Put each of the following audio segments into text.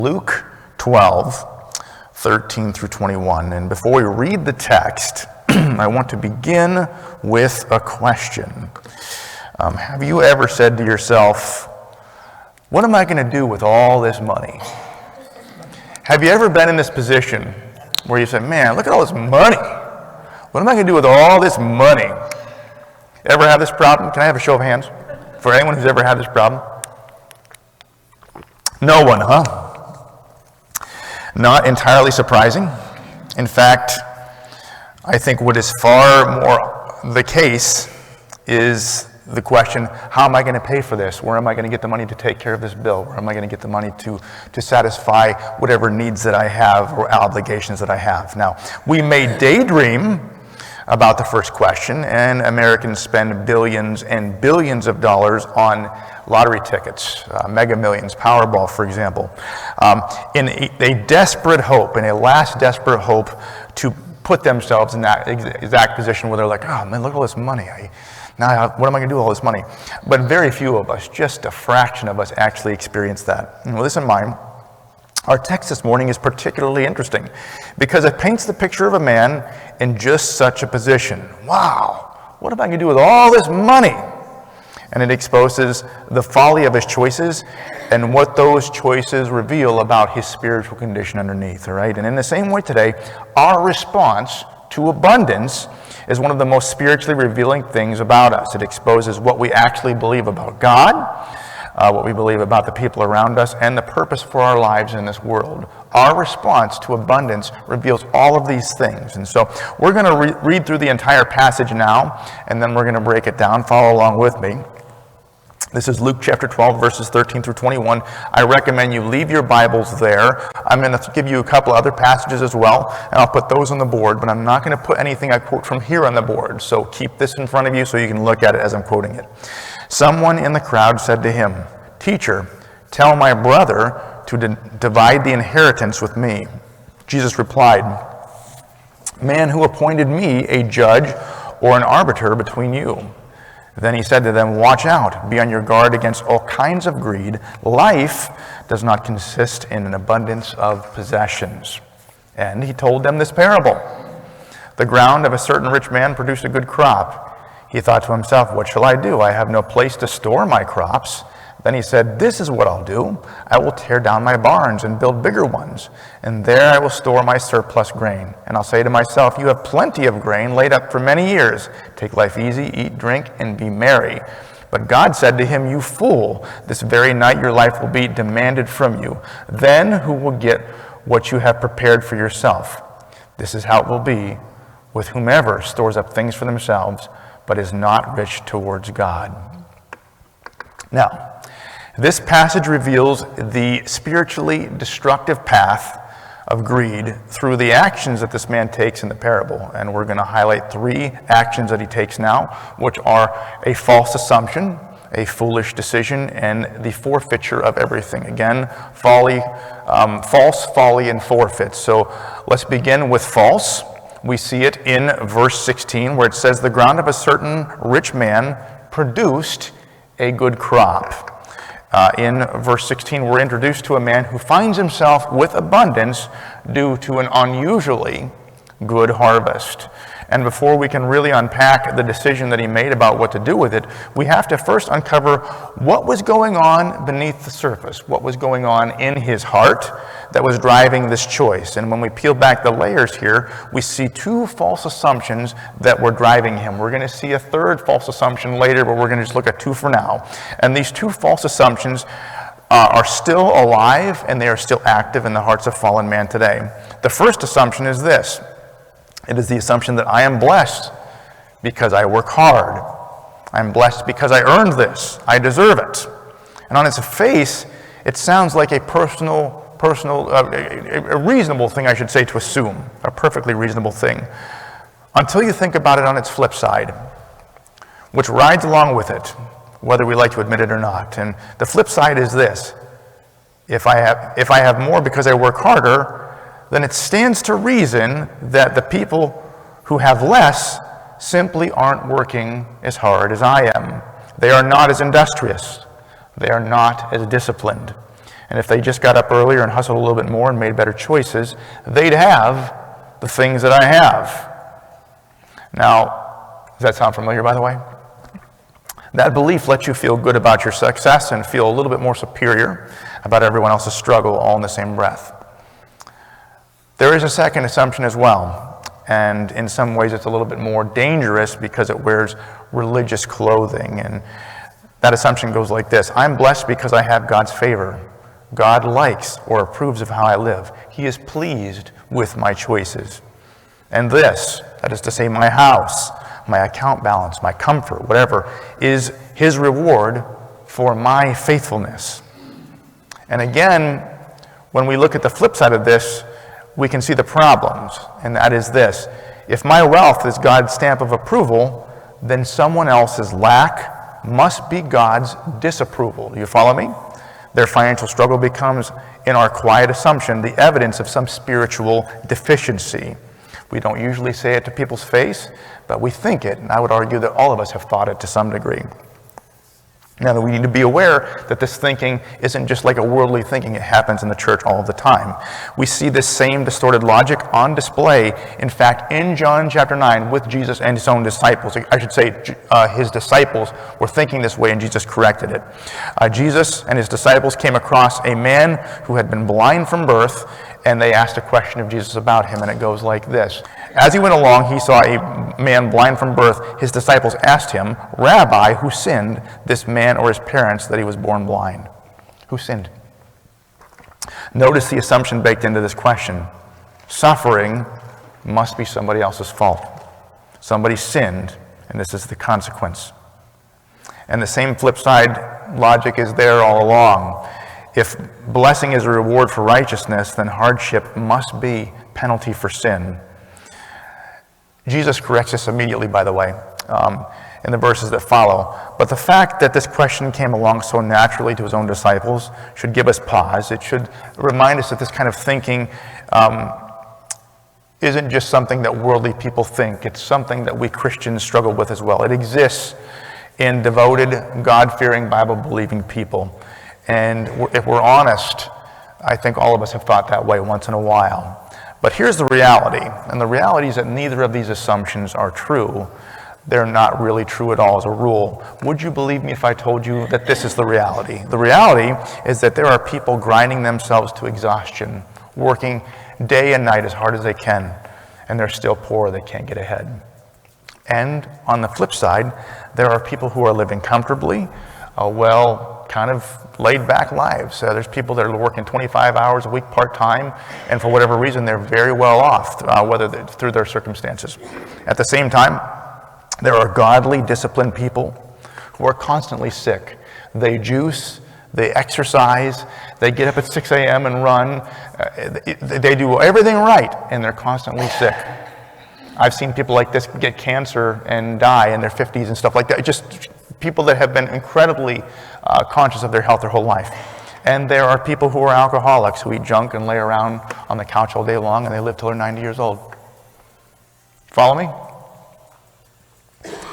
Luke 12:13 through 21. And before we read the text, I want to begin with a question. Have you ever said to yourself, what am I going to do with all this money? Have you ever been in this position where you say, man, look at all this money. What am I going to do with all this money? Ever have this problem? Can I have a show of hands for anyone who's ever had this problem? No one, huh? Not entirely surprising. In fact, I think what is far more the case is the question, how am I going to pay for this? Where am I going to get the money to take care of this bill? Where am I going to get the money to satisfy whatever needs that I have or obligations that I have? Now, we may daydream about the first question, and Americans spend billions and billions of dollars on lottery tickets, Mega Millions, Powerball, for example, in a desperate hope, in a last desperate hope to put themselves in that exact position where they're like, oh man, look at all this money. Now, what am I going to do with all this money? But very few of us, just a fraction of us, actually experience that. And with this in mind, our text this morning is particularly interesting because it paints the picture of a man in just such a position. Wow, what am I going to do with all this money? And it exposes the folly of his choices and what those choices reveal about his spiritual condition underneath, all right? And in the same way today, our response to abundance is one of the most spiritually revealing things about us. It exposes what we actually believe about God, what we believe about the people around us, and the purpose for our lives in this world. Our response to abundance reveals all of these things. And so we're going to read through the entire passage now, and then we're going to break it down. Follow along with me. This is Luke chapter 12, verses 13 through 21. I recommend you leave your Bibles there. I'm going to give you a couple other passages as well, and I'll put those on the board, but I'm not going to put anything I quote from here on the board. So keep this in front of you so you can look at it as I'm quoting it. Someone in the crowd said to him, "Teacher, tell my brother to divide the inheritance with me." Jesus replied, "Man, who appointed me a judge or an arbiter between you?" Then he said to them, "Watch out, be on your guard against all kinds of greed. Life does not consist in an abundance of possessions." And he told them this parable. The ground of a certain rich man produced a good crop. He thought to himself, "What shall I do? I have no place to store my crops." Then he said, "This is what I'll do. I will tear down my barns and build bigger ones, and there I will store my surplus grain. And I'll say to myself, you have plenty of grain laid up for many years. Take life easy, eat, drink, and be merry." But God said to him, "You fool, this very night your life will be demanded from you. Then who will get what you have prepared for yourself? This is how it will be with whomever stores up things for themselves, but is not rich towards God." Now, this passage reveals the spiritually destructive path of greed through the actions that this man takes in the parable. And we're going to highlight three actions that he takes now, which are a false assumption, a foolish decision, and the forfeiture of everything. Again, folly, false, folly, and forfeit. So let's begin with false. We see it in verse 16 where it says, "The ground of a certain rich man produced a good crop." In verse 16, we're introduced to a man who finds himself with abundance due to an unusually good harvest. And before we can really unpack the decision that he made about what to do with it, we have to first uncover what was going on beneath the surface, what was going on in his heart that was driving this choice. And when we peel back the layers here, we see two false assumptions that were driving him. We're going to see a third false assumption later, but we're going to just look at two for now. And these two false assumptions are still alive, and they are still active in the hearts of fallen man today. The first assumption is this. It is the assumption that I am blessed because I work hard. I'm blessed because I earned this. I deserve it. And on its face, it sounds like a reasonable thing, I should say, to assume. A perfectly reasonable thing. Until you think about it on its flip side, which rides along with it, whether we like to admit it or not. And the flip side is this. If I have more because I work harder, then it stands to reason that the people who have less simply aren't working as hard as I am. They are not as industrious. They are not as disciplined. And if they just got up earlier and hustled a little bit more and made better choices, they'd have the things that I have. Now, does that sound familiar, by the way? That belief lets you feel good about your success and feel a little bit more superior about everyone else's struggle all in the same breath. There is a second assumption as well, and in some ways it's a little bit more dangerous because it wears religious clothing. And that assumption goes like this: I'm blessed because I have God's favor. God likes or approves of how I live. He is pleased with my choices. And this, that is to say my house, my account balance, my comfort, whatever, is his reward for my faithfulness. And again, when we look at the flip side of this, we can see the problems, and that is this: if my wealth is God's stamp of approval, then someone else's lack must be God's disapproval. Do you follow me? Their financial struggle becomes, in our quiet assumption, the evidence of some spiritual deficiency. We don't usually say it to people's face, but we think it, and I would argue that all of us have thought it to some degree. Now, we need to be aware that this thinking isn't just like a worldly thinking. It happens in the church all the time. We see this same distorted logic on display, in fact, in John chapter 9 with Jesus and his own disciples. I should say his disciples were thinking this way, and Jesus corrected it. Jesus and his disciples came across a man who had been blind from birth, and they asked a question of Jesus about him, and it goes like this. As he went along, he saw a man blind from birth. His disciples asked him, Rabbi, who sinned, this man or his parents, that he was born blind? Who sinned? Notice the assumption baked into this question. Suffering must be somebody else's fault. Somebody sinned, and this is the consequence. And the same flip side logic is there all along. If blessing is a reward for righteousness, then hardship must be penalty for sin. Jesus corrects this immediately, by the way, in the verses that follow. But the fact that this question came along so naturally to his own disciples should give us pause. It should remind us that this kind of thinking isn't just something that worldly people think. It's something that we Christians struggle with as well. It exists in devoted, God-fearing, Bible-believing people. And if we're honest, I think all of us have thought that way once in a while. But here's the reality, and the reality is that neither of these assumptions are true. They're not really true at all as a rule. Would you believe me if I told you that this is the reality? The reality is that there are people grinding themselves to exhaustion, working day and night as hard as they can, and they're still poor, they can't get ahead. And on the flip side, there are people who are living comfortably, kind of laid-back lives. There's people that are working 25 hours a week part-time, and for whatever reason, they're very well off, whether through their circumstances. At the same time, there are godly, disciplined people who are constantly sick. They juice, they exercise, they get up at 6 a.m. and run. They do everything right, and they're constantly sick. I've seen people like this get cancer and die in their 50s and stuff like that. Just people that have been incredibly conscious of their health their whole life. And there are people who are alcoholics who eat junk and lay around on the couch all day long, and they live till they're 90 years old. Follow me?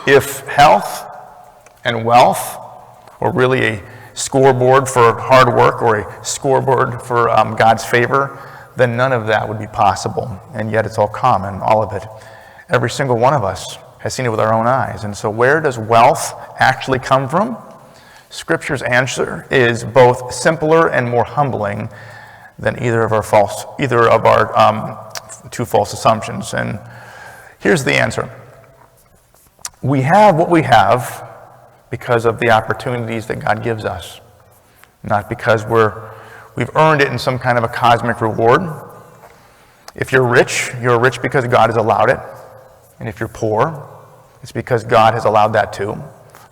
If health and wealth were really a scoreboard for hard work or a scoreboard for God's favor, then none of that would be possible. And yet it's all common, all of it. Every single one of us has seen it with our own eyes. And so where does wealth actually come from? Scripture's answer is both simpler and more humbling than either of our two false assumptions. And here's the answer. We have what we have because of the opportunities that God gives us, not because we've earned it in some kind of a cosmic reward. If you're rich because God has allowed it. And if you're poor, it's because God has allowed that too,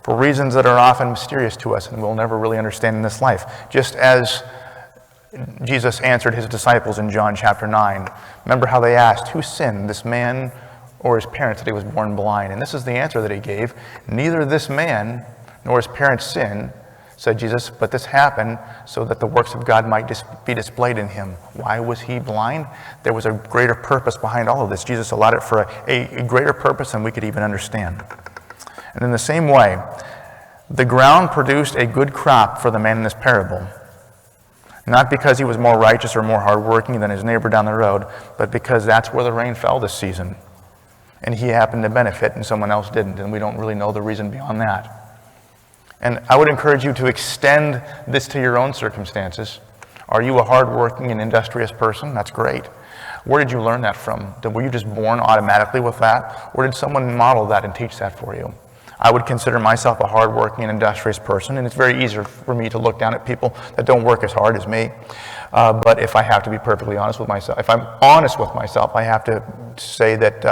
for reasons that are often mysterious to us and we'll never really understand in this life. Just as Jesus answered his disciples in John chapter 9. Remember how they asked, who sinned, this man or his parents, that he was born blind? And this is the answer that he gave. Neither this man nor his parents sinned, said Jesus, but this happened so that the works of God might be displayed in him. Why was he blind? There was a greater purpose behind all of this. Jesus allowed it for a greater purpose than we could even understand. And in the same way, the ground produced a good crop for the man in this parable. Not because he was more righteous or more hardworking than his neighbor down the road, but because that's where the rain fell this season. And he happened to benefit and someone else didn't, and we don't really know the reason beyond that. And I would encourage you to extend this to your own circumstances. Are you a hardworking and industrious person? That's great. Where did you learn that from? Were you just born automatically with that? Or did someone model that and teach that for you? I would consider myself a hardworking and industrious person, and it's very easy for me to look down at people that don't work as hard as me. But if I have to be perfectly honest with myself, if I'm honest with myself, I have to say that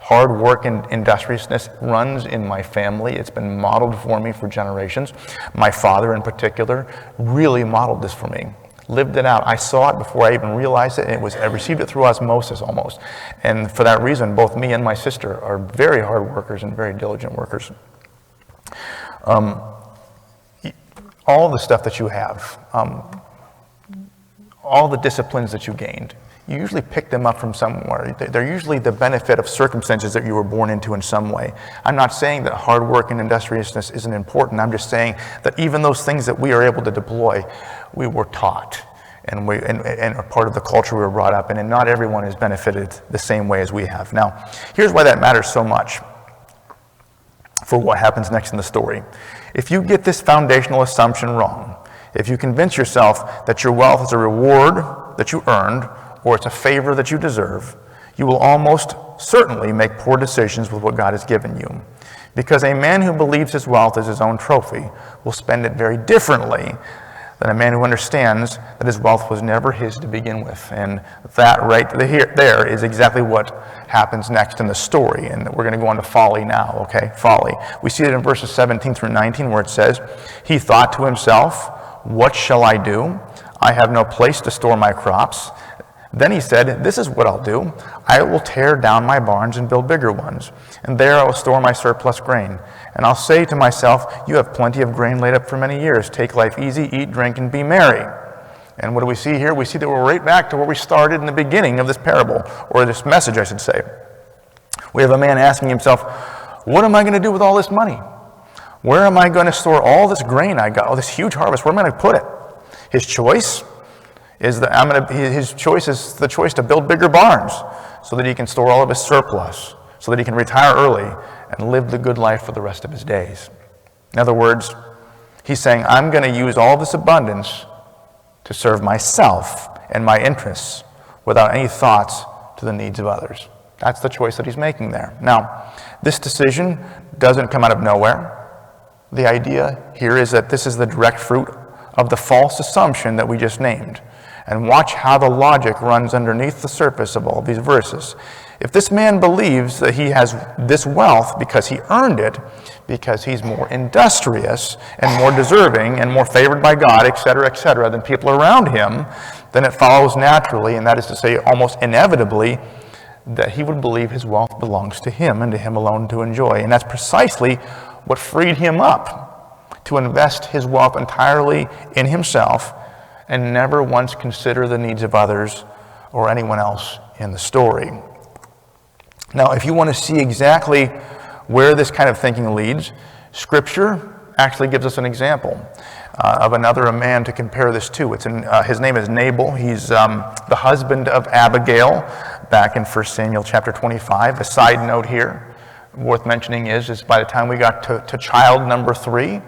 hard work and industriousness runs in my family. It's been modeled for me for generations. My father in particular really modeled this for me. Lived it out. I saw it before I even realized it, and I received it through osmosis almost. And for that reason, both me and my sister are very hard workers and very diligent workers. All the stuff that you have, all the disciplines that you gained, you usually pick them up from somewhere. They're usually the benefit of circumstances that you were born into in some way. I'm not saying that hard work and industriousness isn't important. I'm just saying that even those things that we are able to deploy, we were taught and are part of the culture we were brought up in, and not everyone has benefited the same way as we have. Now, here's why that matters so much for what happens next in the story. If you get this foundational assumption wrong, if you convince yourself that your wealth is a reward that you earned, or it's a favor that you deserve, you will almost certainly make poor decisions with what God has given you. Because a man who believes his wealth is his own trophy will spend it very differently than a man who understands that his wealth was never his to begin with. And that right there is exactly what happens next in the story. And we're going to go on to Folly now, okay? Folly. We see it in verses 17 through 19 where it says, "He thought to himself, 'What shall I do? I have no place to store my crops.' Then he said, 'This is what I'll do. I will tear down my barns and build bigger ones, and there I will store my surplus grain. And I'll say to myself, you have plenty of grain laid up for many years. Take life easy, eat, drink, and be merry.'" And what do we see here? We see that we're right back to where we started in the beginning of this parable, or this message, I should say. We have a man asking himself, what am I going to do with all this money? Where am I going to store all this grain I got, all this huge harvest? Where am I going to put it? His choice is his choice is the choice to build bigger barns so that he can store all of his surplus, so that he can retire early and live the good life for the rest of his days. In other words, he's saying, I'm going to use all this abundance to serve myself and my interests without any thoughts to the needs of others. That's the choice that he's making there. Now, this decision doesn't come out of nowhere. The idea here is that this is the direct fruit of the false assumption that we just named. And watch how the logic runs underneath the surface of all these verses. If this man believes that he has this wealth because he earned it, because he's more industrious and more deserving and more favored by God, etc., than people around him, then it follows naturally, and that is to say almost inevitably, that he would believe his wealth belongs to him and to him alone to enjoy. And that's precisely what freed him up to invest his wealth entirely in himself and never once consider the needs of others or anyone else in the story. Now, if you want to see exactly where this kind of thinking leads, Scripture actually gives us an example of another man to compare this to. His name is Nabal. He's the husband of Abigail, back in 1 Samuel chapter 25. A side note here, worth mentioning is by the time we got to child number 3,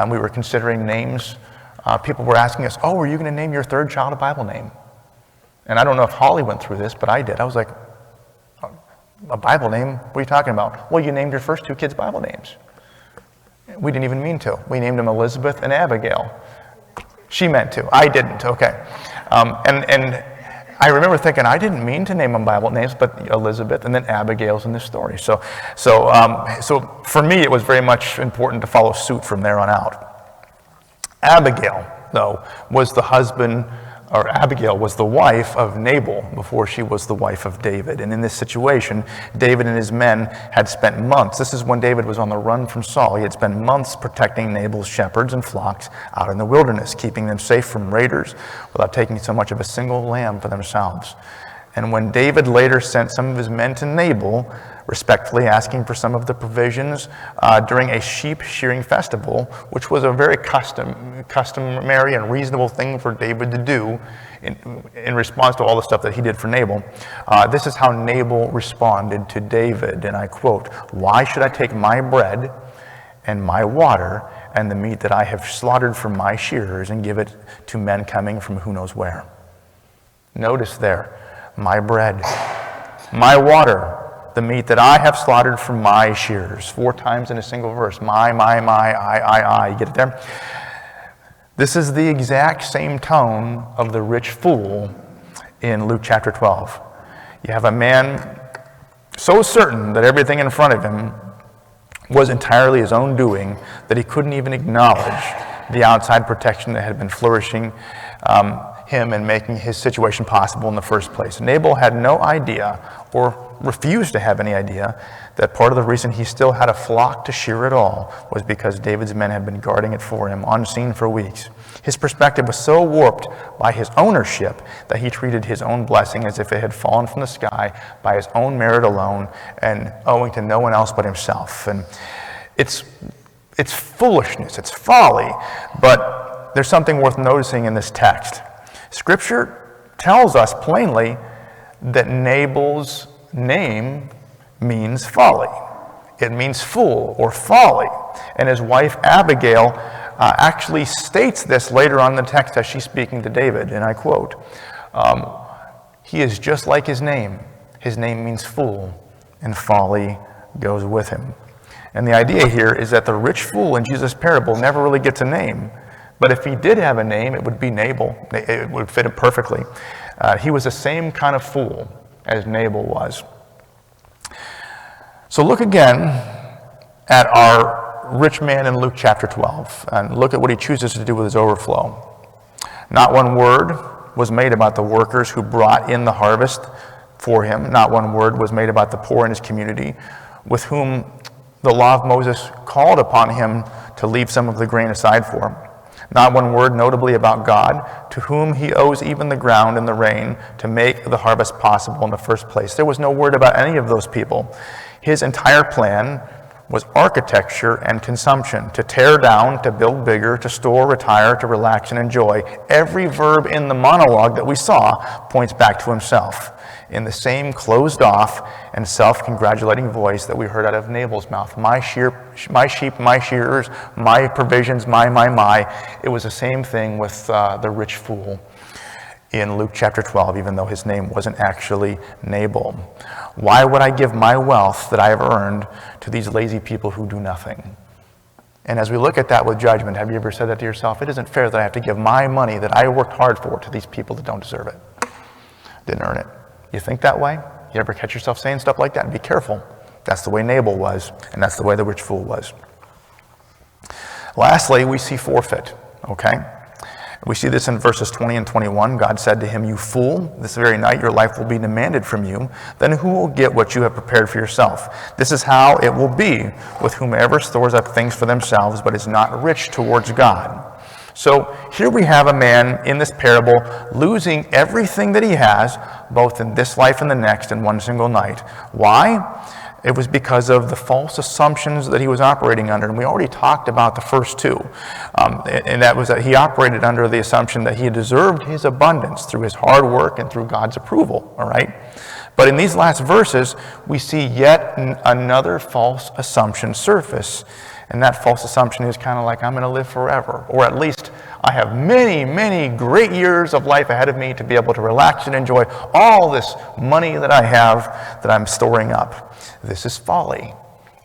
we were considering names. People were asking us, are you going to name your third child a Bible name? And I don't know if Holly went through this, but I did. I was like, a Bible name? What are you talking about? Well, you named your first 2 kids Bible names. We didn't even mean to. We named them Elizabeth and Abigail. She meant to. I didn't. Okay. And I remember thinking, I didn't mean to name them Bible names, but Elizabeth and then Abigail's in this story. So for me, it was very much important to follow suit from there on out. Abigail, though, was the wife of Nabal before she was the wife of David. And in this situation, David and his men had spent months. This is when David was on the run from Saul. He had spent months protecting Nabal's shepherds and flocks out in the wilderness, keeping them safe from raiders without taking so much of a single lamb for themselves. And when David later sent some of his men to Nabal, respectfully asking for some of the provisions during a sheep shearing festival, which was a very customary and reasonable thing for David to do in response to all the stuff that he did for Nabal. This is how Nabal responded to David, and I quote, "Why should I take my bread and my water and the meat that I have slaughtered from my shearers and give it to men coming from who knows where?" Notice there, my bread, my water, the meat that I have slaughtered from my shearers. 4 times in a single verse. My, I. You get it there? This is the exact same tone of the rich fool in Luke chapter 12. You have a man so certain that everything in front of him was entirely his own doing that he couldn't even acknowledge the outside protection that had been flourishing him and making his situation possible in the first place. Nabal had no idea, or refused to have any idea, that part of the reason he still had a flock to shear at all was because David's men had been guarding it for him, unseen for weeks. His perspective was so warped by his ownership that he treated his own blessing as if it had fallen from the sky by his own merit alone and owing to no one else but himself. And it's foolishness, it's folly, but there's something worth noticing in this text. Scripture tells us plainly that Nabal's name means folly. It means fool or folly. And his wife Abigail actually states this later on in the text as she's speaking to David, and I quote, "He is just like his name. His name means fool, and folly goes with him." And the idea here is that the rich fool in Jesus' parable never really gets a name. But if he did have a name, it would be Nabal. It would fit him perfectly. He was the same kind of fool as Nabal was. So look again at our rich man in Luke chapter 12, and look at what he chooses to do with his overflow. Not one word was made about the workers who brought in the harvest for him. Not one word was made about the poor in his community, with whom the law of Moses called upon him to leave some of the grain aside for. Not one word notably about God, to whom he owes even the ground and the rain to make the harvest possible in the first place. There was no word about any of those people. His entire plan was architecture and consumption, to tear down, to build bigger, to store, retire, to relax and enjoy. Every verb in the monologue that we saw points back to himself in the same closed off and self-congratulating voice that we heard out of Nabal's mouth. My sheep, my shearers, my provisions, my. It was the same thing with the rich fool in Luke chapter 12, even though his name wasn't actually Nabal. Why would I give my wealth that I have earned to these lazy people who do nothing? And as we look at that with judgment, have you ever said that to yourself? It isn't fair that I have to give my money that I worked hard for to these people that don't deserve it. Didn't earn it. You think that way? You ever catch yourself saying stuff like that? Be careful. That's the way Nabal was, and that's the way the rich fool was. Lastly, we see forfeit, okay? We see this in verses 20 and 21. God said to him, "You fool, this very night your life will be demanded from you. Then who will get what you have prepared for yourself? This is how it will be with whomever stores up things for themselves, but is not rich towards God." So here we have a man in this parable losing everything that he has, both in this life and the next, in one single night. Why? It was because of the false assumptions that he was operating under. And we already talked about the first two. And that was that he operated under the assumption that he deserved his abundance through his hard work and through God's approval, all right? But in these last verses, we see yet another false assumption surface. And that false assumption is kind of like, I'm going to live forever. Or at least I have many, many great years of life ahead of me to be able to relax and enjoy all this money that I have that I'm storing up. This is folly.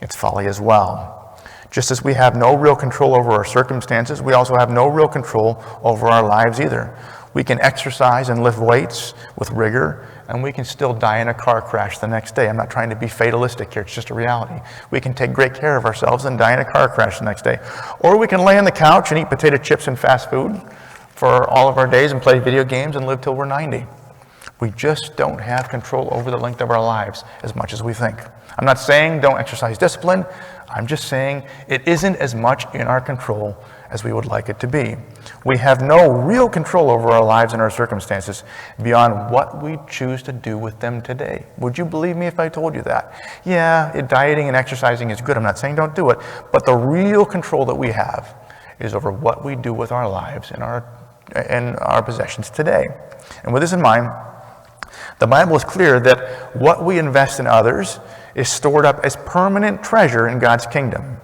It's folly as well. Just as we have no real control over our circumstances, we also have no real control over our lives either. We can exercise and lift weights with rigor, and we can still die in a car crash the next day. I'm not trying to be fatalistic here, it's just a reality. We can take great care of ourselves and die in a car crash the next day. Or we can lay on the couch and eat potato chips and fast food for all of our days and play video games and live till we're 90. We just don't have control over the length of our lives as much as we think. I'm not saying don't exercise discipline. I'm just saying it isn't as much in our control as we would like it to be. We have no real control over our lives and our circumstances beyond what we choose to do with them today. Would you believe me if I told you that? Yeah, dieting and exercising is good. I'm not saying don't do it. But the real control that we have is over what we do with our lives and our possessions today. And with this in mind, the Bible is clear that what we invest in others is stored up as permanent treasure in God's kingdom.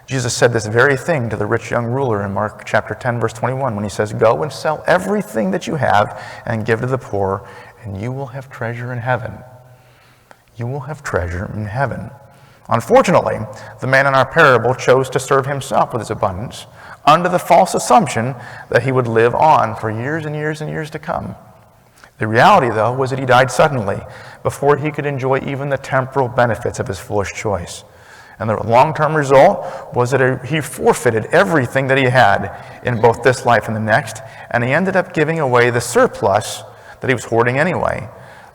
Jesus said this very thing to the rich young ruler in Mark chapter 10, verse 21, when he says, "Go and sell everything that you have and give to the poor, and you will have treasure in heaven." You will have treasure in heaven. Unfortunately, the man in our parable chose to serve himself with his abundance under the false assumption that he would live on for years and years and years to come. The reality, though, was that he died suddenly before he could enjoy even the temporal benefits of his foolish choice. And the long-term result was that he forfeited everything that he had in both this life and the next, and he ended up giving away the surplus that he was hoarding anyway.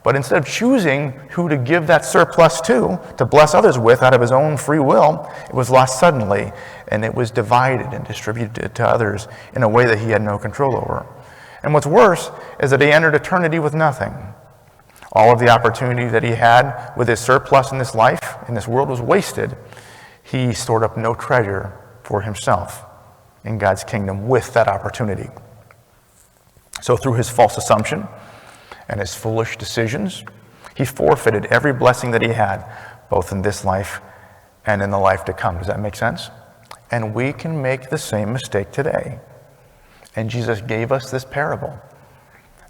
But instead of choosing who to give that surplus to bless others with out of his own free will, it was lost suddenly, and it was divided and distributed to others in a way that he had no control over. And what's worse is that he entered eternity with nothing. All of the opportunity that he had with his surplus in this life, in this world, was wasted. He stored up no treasure for himself in God's kingdom with that opportunity. So through his false assumption and his foolish decisions, he forfeited every blessing that he had, both in this life and in the life to come. Does that make sense? And we can make the same mistake today. And Jesus gave us this parable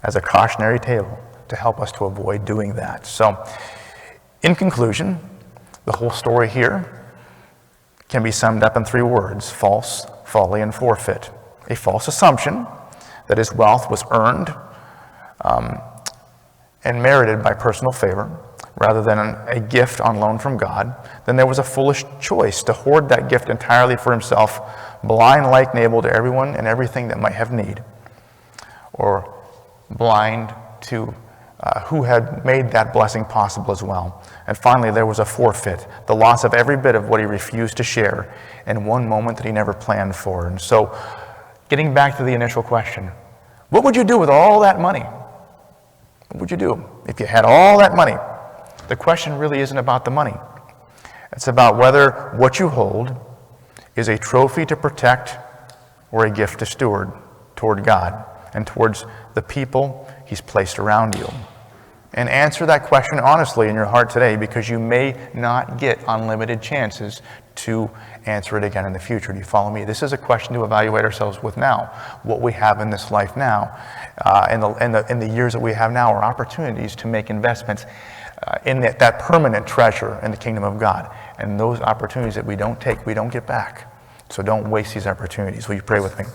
as a cautionary tale to help us to avoid doing that. So, in conclusion, the whole story here can be summed up in 3 words: false, folly, and forfeit. A false assumption that his wealth was earned and merited by personal favor rather than a gift on loan from God. Then there was a foolish choice to hoard that gift entirely for himself, blind like Nabal to everyone and everything that might have need, or blind to who had made that blessing possible as well. And finally, there was a forfeit, the loss of every bit of what he refused to share in one moment that he never planned for. And so, getting back to the initial question, what would you do with all that money? What would you do if you had all that money? The question really isn't about the money. It's about whether what you hold is a trophy to protect or a gift to steward toward God and towards the people he's placed around you. And answer that question honestly in your heart today, because you may not get unlimited chances to answer it again in the future. Do you follow me? This is a question to evaluate ourselves with now. What we have in this life now, in the years that we have now, are opportunities to make investments in that permanent treasure in the kingdom of God. And those opportunities that we don't take, we don't get back. So don't waste these opportunities. Will you pray with me?